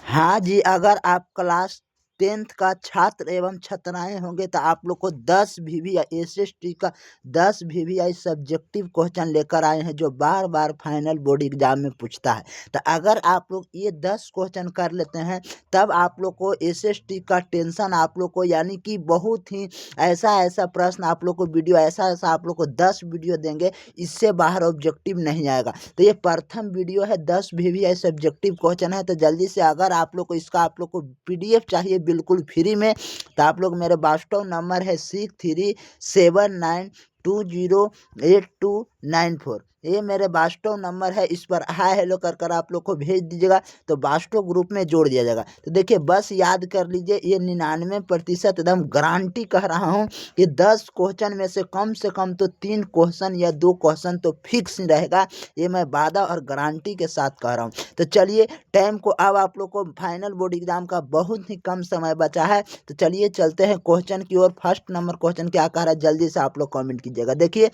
हाँ जी, अगर आप क्लास 10th का छात्र एवं छात्राएँ होंगे तो आप लोग को 10 वीवीआई एसएसटी का 10 वीवीआई सब्जेक्टिव क्वेश्चन लेकर आए हैं जो बार-बार फाइनल बोर्ड एग्जाम में पूछता है। तो अगर आप लोग ये 10 क्वेश्चन कर लेते हैं तब आप लोग को एसएसटी का टेंशन आप लोग को यानी कि बहुत ही ऐसा-ऐसा प्रश्न आप लोग को वीडियो ऐसा-ऐसा आप लोग को 10 वीडियो देंगे, इससे बाहर ऑब्जेक्टिव नहीं आएगा। तो ये प्रथम वीडियो है 10 वीवीआई सब्जेक्टिव क्वेश्चन है। तो जल्दी से अगर आप लोग को इसका आप लोग को पीडीएफ चाहिए बिल्कुल फ्री में तो आप लोग मेरे व्हाट्सएप नंबर है 6379208294 ये मेरे व्हाट्सएप नंबर है। इस पर हाय हेलो कर आप लोग को भेज दीजिएगा तो व्हाट्सएप ग्रुप में जोड़ दिया जाएगा। तो देखिए बस याद कर लीजिए ये 99% एकदम गारंटी कह रहा हूँ कि 10 क्वेश्चन में से कम तो 3 क्वेश्चन या 2 क्वेश्चन तो फिक्स ही रहेगा। ये मैं वादा और गारंटी के साथ कह रहा हूँ। तो चलिए टाइम को अब आप लोग को फाइनल बोर्ड एग्जाम का बहुत ही कम समय बचा है। तो चलिए चलते हैं क्वेश्चन की ओर। फर्स्ट नंबर क्वेश्चन क्या कह रहा है जल्दी से आप लोग कमेंट कीजिएगा। देखिए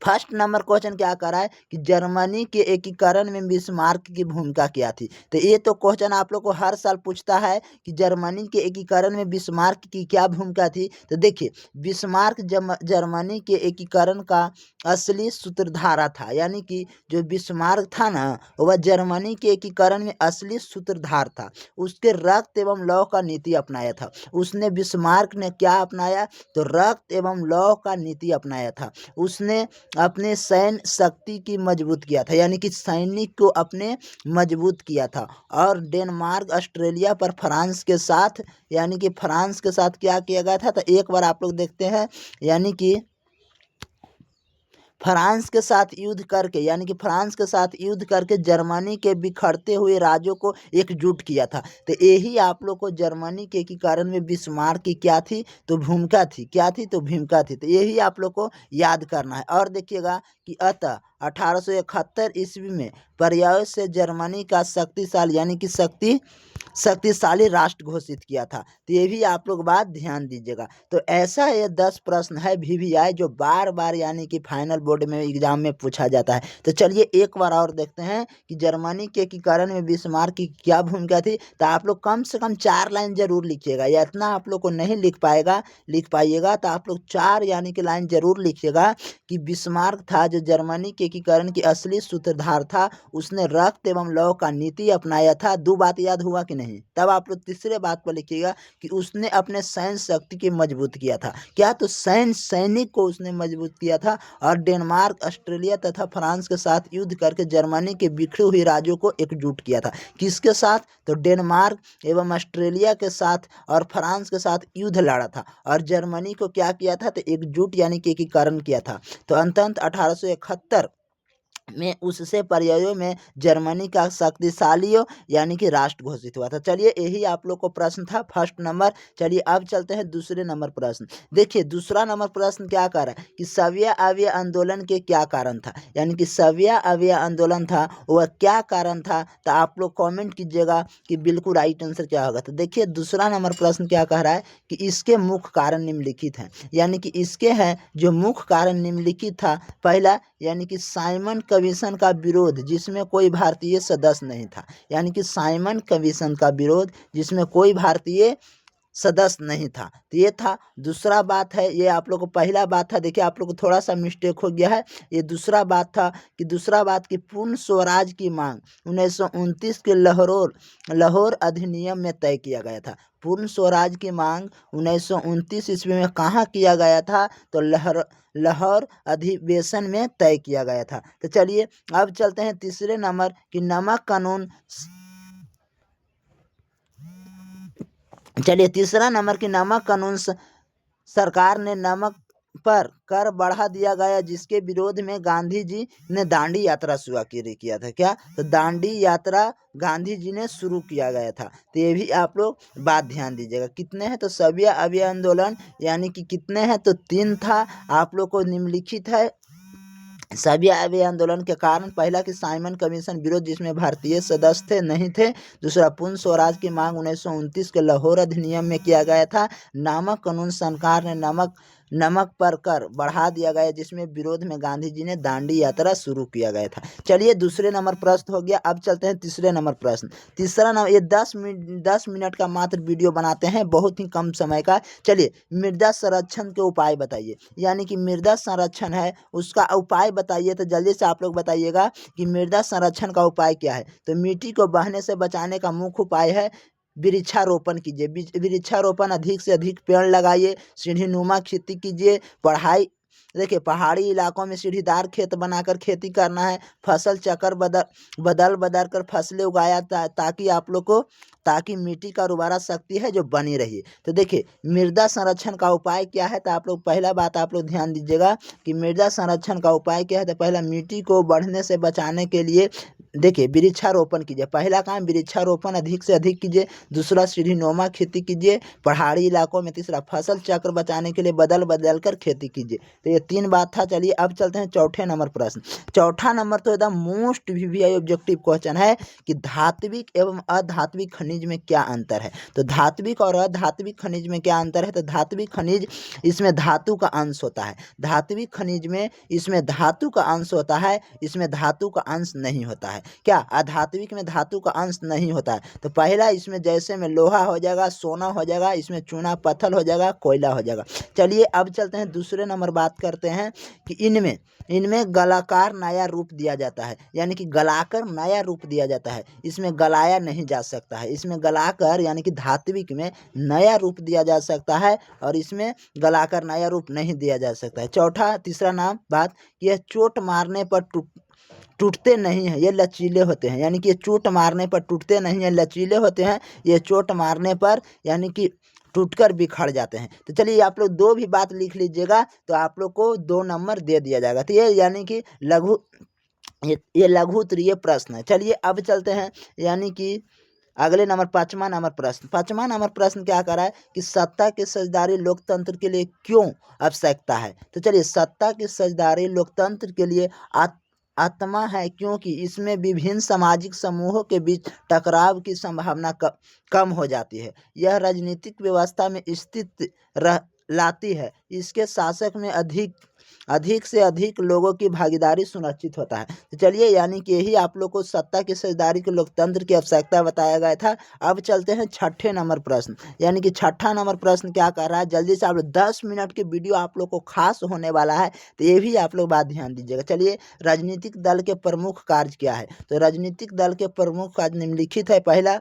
फर्स्ट नंबर क्वेश्चन क्या कर रहा है कि जर्मनी के एकीकरण में बिस्मार्क की भूमिका क्या थी। तो ये तो क्वेश्चन आप लोग को हर साल पूछता है कि जर्मनी के एकीकरण में बिस्मार्क की क्या भूमिका थी। तो देखिए बिस्मार्क जर्मनी के एकीकरण का असली सूत्रधारा था, यानी कि जो बिस्मार्क था ना वह जर्मनी के एकीकरण में असली सूत्रधार था। उसके रक्त एवं लौह का नीति अपनाया था। उसने बिस्मार्क ने क्या अपनाया तो रक्त एवं लौह का नीति अपनाया था। उसने अपने सैन्य शक्ति की मजबूत किया था, यानी कि सैनिक को अपने मजबूत किया था। और डेनमार्क ऑस्ट्रेलिया पर फ्रांस के साथ यानी कि फ्रांस के साथ क्या किया गया था। तो एक बार आप लोग देखते हैं यानी कि फ्रांस के साथ युद्ध करके यानी कि फ्रांस के साथ युद्ध करके जर्मनी के बिखरते हुए राज्यों को एकजुट किया था। तो यही आप लोग को जर्मनी के एकीकरण में बिस्मार्क की क्या थी तो भूमिका थी। क्या थी तो भूमिका थी। तो यही आप लोग को याद करना है। और देखिएगा कि अतः 1871 ईस्वी में पर्याय से जर्मनी का शक्तिशाली यानी कि शक्तिशाली राष्ट्र घोषित किया था। तो ये भी आप लोग बात ध्यान दीजिएगा। तो ऐसा ये 10 प्रश्न है वीवीआई जो बार बार यानी कि फाइनल बोर्ड में एग्जाम में पूछा जाता है। तो चलिए एक बार और देखते हैं कि जर्मनी के एकीकरण में बिस्मार्क की क्या भूमिका थी। तो आप लोग कम से कम 4 लाइन जरूर लिखिएगा, या इतना आप लोग को नहीं लिख पाइएगा तो आप लोग 4 यानी कि लाइन जरूर लिखिएगा कि बिस्मार्क था जो जर्मनी के एकीकरण की असली सूत्रधार था। उसने रक्त एवं लौह का नीति अपनाया था। 2 बात याद हुआ कि नहीं। तब आप लोग तीसरे बात पर लिखिएगा कि उसने अपने सैन्य शक्ति की मजबूत किया था। क्या तो सैनिक को उसने मजबूत किया था। और डेनमार्क ऑस्ट्रेलिया तथा फ्रांस के साथ युद्ध करके जर्मनी के बिखरे हुए राज्यों को एकजुट किया था। किसके साथ तो डेनमार्क एवं ऑस्ट्रेलिया के साथ और फ्रांस के साथ युद्ध लड़ा था। और जर्मनी को क्या किया था तो एकजुट यानी कि एकीकरण किया था। तो अंततः 1871 में उससे पर्यायों में जर्मनी का शक्तिशाली यानी कि राष्ट्र घोषित हुआ था। चलिए यही आप लोग को प्रश्न था फर्स्ट नंबर। चलिए अब चलते हैं दूसरे नंबर प्रश्न। देखिए दूसरा नंबर प्रश्न क्या कर रहा है कि सविया अवय आंदोलन के क्या कारण था, यानी कि सविया अवय आंदोलन था वह क्या कारण था। तो आप लोग कमेंट कीजिएगा कि बिल्कुल राइट आंसर क्या होगा। तो देखिए दूसरा नंबर प्रश्न क्या कह रहा है कि इसके मुख्य कारण निम्नलिखित हैं, यानी कि इसके हैं जो मुख्य कारण निम्नलिखित था। पहला यानी कि साइमन कमीशन का विरोध जिसमें कोई भारतीय सदस्य नहीं था, यानी कि साइमन कमीशन का विरोध जिसमें कोई भारतीय सदस्य नहीं था। तो ये था दूसरा बात है। ये आप लोग को पहला बात था, देखिए आप लोग को थोड़ा सा मिस्टेक हो गया है। ये दूसरा बात था कि दूसरा बात की पूर्ण स्वराज की मांग 1929 के लाहौर अधिनियम में तय किया गया था। पूर्ण स्वराज की मांग 1929 ईस्वी में कहाँ किया गया था तो लाहौर अधिवेशन में तय किया गया था। तो चलिए अब चलते हैं तीसरे नंबर कि नमक कानून। चलिए तीसरा नंबर की नमक कानून सरकार ने नमक पर कर बढ़ा दिया गया जिसके विरोध में गांधी जी ने दांडी यात्रा शुरू किया था। क्या तो दांडी यात्रा गांधी जी ने शुरू किया गया था। तो ये भी आप लोग बात ध्यान दीजिएगा। कितने हैं तो सविया अवय आंदोलन यानी कि कितने हैं तो 3 था। आप लोग को निम्नलिखित है सविया अवय आंदोलन के कारण। पहला कि साइमन कमीशन विरोध जिसमें भारतीय सदस्य नहीं थे। दूसरा पूर्ण स्वराज की मांग 1929 के लाहौर अधिनियम में किया गया था। नमक कानून सरकार ने नमक नमक पर कर बढ़ा दिया गया, जिसमें विरोध में गांधी जी ने दांडी यात्रा शुरू किया गया था। चलिए दूसरे नंबर प्रश्न हो गया। अब चलते हैं तीसरे नंबर प्रश्न। तीसरा नंबर, ये 10 मिनट का मात्र वीडियो बनाते हैं, बहुत ही कम समय का। चलिए, मृदा संरक्षण के उपाय बताइए, यानी कि मृदा संरक्षण है उसका उपाय बताइए। तो जल्दी से आप लोग बताइएगा कि मृदा संरक्षण का उपाय क्या है। तो मिट्टी को बहने से बचाने का मुख्य उपाय है वृक्षारोपण कीजिए। वृक्षारोपण, अधिक से अधिक पेड़ लगाइए, सीढ़ीनुमा खेती कीजिए। देखिए, पहाड़ी इलाकों में सीढ़ीदार खेत बनाकर खेती करना है। फसल चक्र बदल बदल कर फसलें उगाया ताकि आप लोग को, ताकि मिट्टी का उर्वरा शक्ति है जो बनी रही। तो देखिए, मृदा संरक्षण का उपाय क्या है। तो आप लोग पहला बात आप लोग ध्यान दीजिएगा कि मृदा संरक्षण का उपाय क्या है। तो पहला, मिट्टी को बढ़ने से बचाने के लिए देखिए वृक्षारोपण कीजिए। पहला काम वृक्षारोपण अधिक से अधिक कीजिए। दूसरा, सीढ़ीनुमा खेती कीजिए पहाड़ी इलाकों में। तीसरा, फसल चक्र बचाने के लिए बदल बदल कर खेती कीजिए। तो ये 3 बात था। चलिए अब चलते हैं चौथे नंबर प्रश्न। चौथा नंबर तो एकदम मोस्ट VVI ऑब्जेक्टिव क्वेश्चन है कि धात्विक एवं अधात्विक खनिज में क्या अंतर है। तो धात्विक और अधात्विक खनिज में क्या अंतर है। तो धात्विक खनिज, इसमें धातु का अंश होता है। धात्विक खनिज में इसमें धातु का अंश होता है, इसमें धातु का अंश नहीं होता है। क्या अधात्विक में धातु का अंश नहीं होता है। तो पहला, इसमें जैसे में लोहा हो जाएगा, सोना हो जाएगा, इसमें चूना पत्थर हो जाएगा, कोयला हो जाएगा। चलिए अब चलते हैं दूसरे नंबर बात करते हैं कि इनमें गलाकार नया रूप दिया जाता है, यानी कि गलाकर नया रूप दिया जाता है। इसमें गलाया नहीं जा सकता है। इसमें गलाकर यानी कि धात्विक में नया रूप दिया जा सकता है और इसमें गलाकर नया रूप नहीं दिया जा सकता है। तीसरा नाम बात, यह चोट मारने पर टूटते नहीं हैं, ये लचीले होते हैं। यानी कि ये चोट मारने पर टूटते नहीं हैं, लचीले होते हैं। ये चोट मारने पर यानी कि टूटकर बिखर जाते हैं। तो चलिए आप लोग 2 भी बात लिख लीजिएगा, तो आप लोग को 2 नंबर दे दिया जाएगा। तो ये यानी कि ये लघु उत्तरीय प्रश्न है। चलिए अब चलते हैं, यानी कि अगले नंबर, पाँचवा नंबर प्रश्न। पाँचवा नंबर प्रश्न क्या कर रहा है कि सत्ता की साझेदारी लोकतंत्र के लिए क्यों आवश्यकता है। तो चलिए, सत्ता की साझेदारी लोकतंत्र के लिए आत्मा है, क्योंकि इसमें विभिन्न सामाजिक समूहों के बीच टकराव की संभावना कम हो जाती है। यह राजनीतिक व्यवस्था में स्थिति लाती है। इसके शासक में अधिक से अधिक लोगों की भागीदारी सुनिश्चित होता है। तो चलिए, यानी कि यही आप लोग को सत्ता की साझेदारी के लोकतंत्र की आवश्यकता बताया गया था। अब चलते हैं छठे नंबर प्रश्न, यानी कि छठा नंबर प्रश्न क्या कर रहा है। जल्दी से आप लोग 10 मिनट की वीडियो आप लोग को खास होने वाला है, तो ये भी आप लोग बात ध्यान दीजिएगा। चलिए, राजनीतिक दल के प्रमुख कार्य क्या है। तो राजनीतिक दल के प्रमुख कार्य निम्नलिखित है। पहला,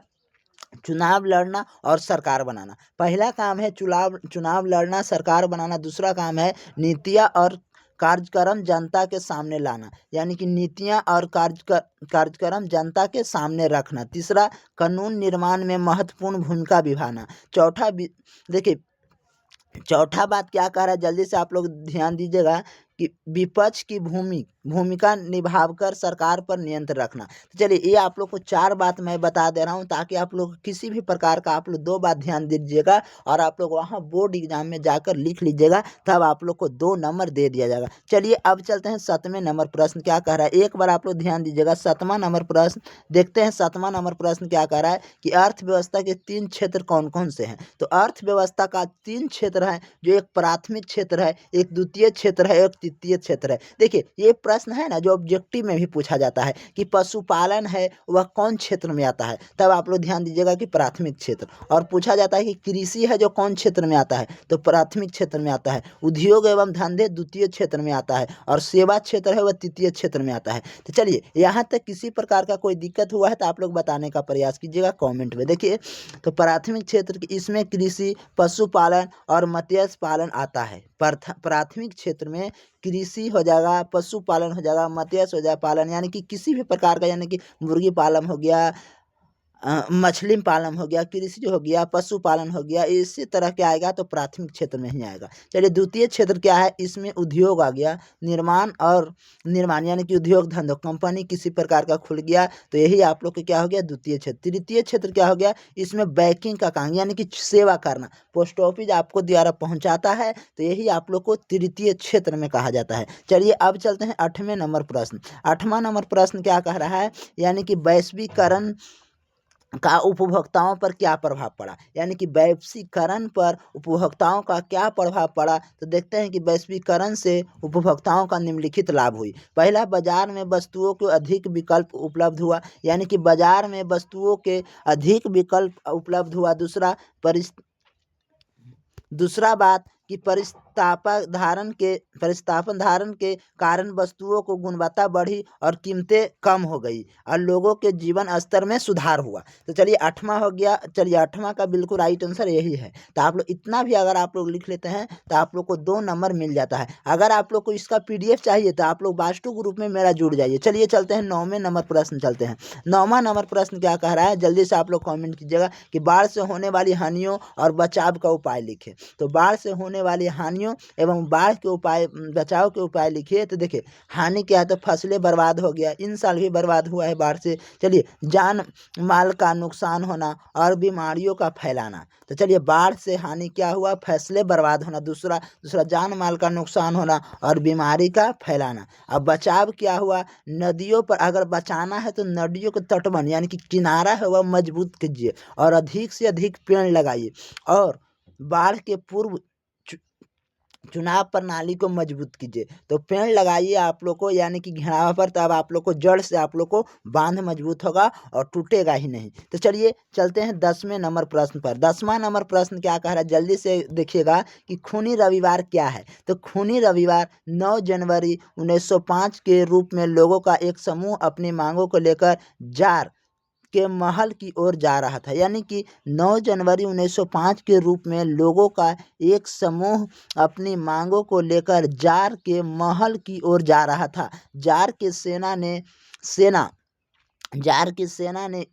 चुनाव लड़ना और सरकार बनाना। पहला काम है चुनाव लड़ना, सरकार बनाना। दूसरा काम है नीतियाँ और कार्यक्रम जनता के सामने लाना, यानी कि नीतियाँ और कार्यक्रम जनता के सामने रखना। तीसरा, कानून निर्माण में महत्वपूर्ण भूमिका निभाना। देखिए, चौथा बात क्या कह रहा है, जल्दी से आप लोग ध्यान दीजिएगा कि विपक्ष की भूमिका निभाकर सरकार पर नियंत्रण रखना। तो चलिए, ये आप लोग को 4 बात मैं बता दे रहा हूँ, ताकि आप लोग किसी भी प्रकार का आप लोग 2 बात ध्यान दीजिएगा और आप लोग वहाँ बोर्ड एग्जाम में जाकर लिख लीजिएगा, तब आप लोग को 2 नंबर दे दिया जाएगा। चलिए अब चलते हैं 7वें नंबर प्रश्न क्या कह रहा है। एक बार आप लोग ध्यान दीजिएगा, 7वां नंबर प्रश्न देखते हैं। 7वां नंबर प्रश्न क्या कह रहा है कि अर्थव्यवस्था के 3 क्षेत्र कौन कौन से हैं। तो अर्थव्यवस्था का 3 क्षेत्र है, जो एक प्राथमिक क्षेत्र है, एक द्वितीय क्षेत्र है, एक तृतीय क्षेत्र है। देखिए, ये प्रश्न है ना जो ऑब्जेक्टिव में भी पूछा जाता है कि पशुपालन है वह कौन क्षेत्र में आता है, तब आप लोग ध्यान दीजिएगा कि प्राथमिक क्षेत्र। और पूछा जाता है कि कृषि है जो कौन क्षेत्र में आता है, तो प्राथमिक क्षेत्र में आता है। उद्योग एवं धंधे द्वितीय क्षेत्र में आता है और सेवा क्षेत्र है वह तृतीय क्षेत्र में आता है। तो चलिए, यहाँ तक किसी प्रकार का कोई दिक्कत हुआ है तो आप लोग बताने का प्रयास कीजिएगा कॉमेंट में। देखिए, तो प्राथमिक क्षेत्र की इसमें कृषि, पशुपालन और मत्स्य पालन आता है। प्राथमिक क्षेत्र में कृषि हो जाएगा, पशुपालन हो जाएगा, मत्स्य हो जाएगा पालन, यानी कि किसी भी प्रकार का, यानी कि मुर्गी पालन हो गया, मछली पालन हो गया, कृषि हो गया, पशुपालन हो गया, इसी तरह के आएगा तो प्राथमिक क्षेत्र में ही आएगा। चलिए, द्वितीय क्षेत्र क्या है, इसमें उद्योग आ गया, निर्माण यानी कि उद्योग धंधा, कंपनी किसी प्रकार का खुल गया, तो यही आप लोग के क्या हो गया, द्वितीय क्षेत्र। तृतीय क्षेत्र क्या हो गया, इसमें बैंकिंग का काम यानी कि सेवा करना, पोस्ट ऑफिस आपको द्वारा पहुँचाता है, तो यही आप लोग को तृतीय क्षेत्र में कहा जाता है। चलिए अब चलते हैं 8वें नंबर प्रश्न। 8वां नंबर प्रश्न क्या कह रहा है, यानी कि का उपभोक्ताओं पर क्या प्रभाव पड़ा, यानी कि वैश्वीकरण पर उपभोक्ताओं का क्या प्रभाव पड़ा। तो देखते हैं कि वैश्वीकरण से उपभोक्ताओं का निम्नलिखित लाभ हुई। पहला, बाजार में वस्तुओं के अधिक विकल्प उपलब्ध हुआ, यानी कि बाजार में वस्तुओं के अधिक विकल्प उपलब्ध हुआ। दूसरा बात कि परिस्थापन धारण के कारण वस्तुओं को गुणवत्ता बढ़ी और कीमतें कम हो गई और लोगों के जीवन स्तर में सुधार हुआ। तो चलिए 8वां हो गया। चलिए 8वां का बिल्कुल राइट आंसर यही है। तो आप लोग इतना भी अगर आप लोग लिख लेते हैं तो आप लोग को 2 नंबर मिल जाता है। अगर आप लोग को इसका PDF चाहिए तो आप लोग बास्टू ग्रुप में मेरा जुड़ जाइए। चलिए चलते हैं 9वें नंबर प्रश्न चलते हैं। 9वां नंबर प्रश्न क्या कह रहा है, जल्दी से आप लोग कमेंट कीजिएगा कि बाढ़ से होने वाली हानियों और बचाव का उपाय लिखें। तो बाढ़ से होने वाली हानियों एवं बाढ़ के उपाय, बचाव के उपाय लिखिए। तो देखिए हानि क्या है, तो फसलें बर्बाद हो गया, इन साल भी बर्बाद हुआ है बाढ़ से। चलिए, जान माल का नुकसान होना और बीमारियों का फैलाना। तो चलिए बाढ़ से हानि क्या हुआ, फसलें बर्बाद होना। दूसरा जान माल का नुकसान होना और बीमारी का फैलाना। अब बचाव क्या हुआ, नदियों पर अगर बचाना है तो नदियों के तटबंध यानी कि किनारा है वह मजबूत कीजिए और अधिक से अधिक पेड़ लगाइए और बाढ़ के पूर्व चुनाव प्रणाली को मजबूत कीजिए। तो पेड़ लगाइए आप लोग को, यानी कि घेराव पर, तब आप लोग को जड़ से आप लोग को बांध मजबूत होगा और टूटेगा ही नहीं। तो चलिए चलते हैं 10वें नंबर प्रश्न पर। 10वां नंबर प्रश्न क्या कह रहा है, जल्दी से देखिएगा कि खूनी रविवार क्या है। तो खूनी रविवार 9 जनवरी 1905 के रूप में लोगों का एक समूह अपनी मांगों को लेकर जार के महल की ओर जा रहा था, यानी कि 9 जनवरी 1905 के रूप में लोगों का एक समूह अपनी मांगों को लेकर जार के महल की ओर जा रहा था। सेना जार की सेना ने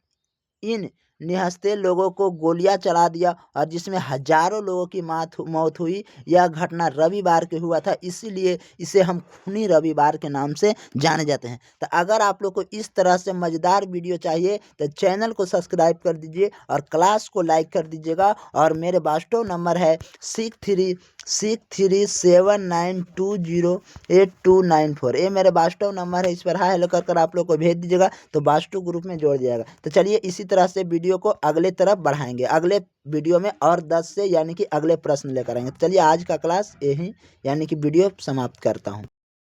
इन निहत्थे लोगों को गोलियां चला दिया और जिसमें हजारों लोगों की मौत हुई। यह घटना रविवार के हुआ था, इसीलिए इसे हम खूनी रविवार के नाम से जाने जाते हैं। तो अगर आप लोग को इस तरह से मज़ेदार वीडियो चाहिए तो चैनल को सब्सक्राइब कर दीजिए और क्लास को लाइक कर दीजिएगा। और मेरे वाट्सएप नंबर है 6367920894। ये मेरे वाट्सएप नंबर है, इस पर हाय हेलो कर आप लोग को भेज दीजिएगा तो वाट्सएप ग्रुप में जोड़ दिएगा। तो चलिए इसी तरह से वीडियो को अगले तरफ बढ़ाएंगे, अगले वीडियो में और 10 से यानी कि अगले प्रश्न लेकर आएंगे। चलिए आज का क्लास यही यानी कि वीडियो समाप्त करता हूँ।